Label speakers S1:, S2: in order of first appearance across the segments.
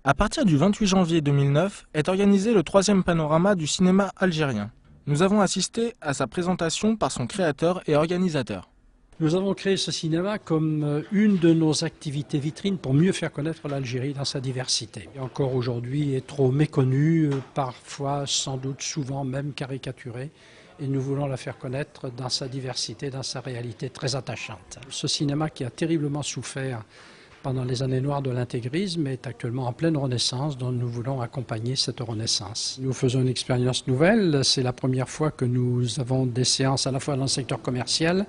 S1: À partir du 28 janvier 2009 est organisé le 3e panorama du cinéma algérien. Nous avons assisté à sa présentation par son créateur et organisateur.
S2: Nous avons créé ce cinéma comme une de nos activités vitrines pour mieux faire connaître l'Algérie dans sa diversité. Et encore aujourd'hui est trop méconnue, parfois, sans doute, souvent même caricaturée. Et nous voulons la faire connaître dans sa diversité, dans sa réalité très attachante. Ce cinéma qui a terriblement souffert pendant les années noires de l'intégrisme est actuellement en pleine renaissance, dont nous voulons accompagner cette renaissance. Nous faisons une expérience nouvelle, c'est la première fois que nous avons des séances à la fois dans le secteur commercial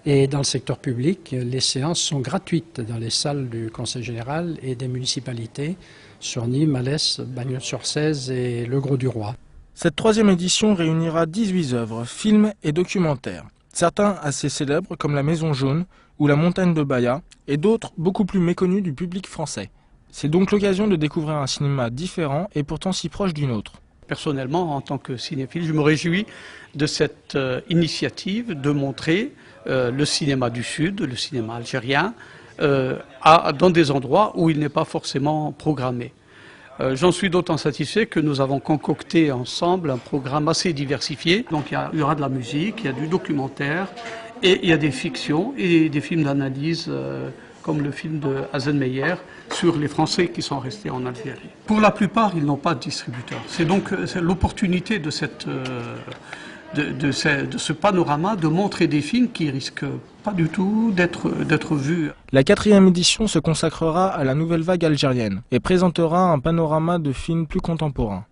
S2: et dans le secteur public. Les séances sont gratuites dans les salles du Conseil général et des municipalités sur Nîmes, Alès, Bagnols-sur-Cèze et Le Gros-du-Roi.
S1: Cette 3e édition réunira 18 œuvres, films et documentaires. Certains assez célèbres comme La Maison Jaune ou La Montagne de Baya, et d'autres beaucoup plus méconnus du public français. C'est donc l'occasion de découvrir un cinéma différent et pourtant si proche du nôtre.
S3: Personnellement, en tant que cinéphile, je me réjouis de cette initiative de montrer le cinéma du Sud, le cinéma algérien, dans des endroits où il n'est pas forcément programmé. J'en suis d'autant satisfait que nous avons concocté ensemble un programme assez diversifié. Donc il y aura de la musique, il y a du documentaire, et il y a des fictions et des films d'analyse comme le film de Hazen Meyer sur les Français qui sont restés en Algérie. Pour la plupart, ils n'ont pas de distributeur. C'est donc l'opportunité de ce panorama de montrer des films qui risquent pas du tout d'être vus.
S1: La 4e édition se consacrera à la nouvelle vague algérienne et présentera un panorama de films plus contemporains.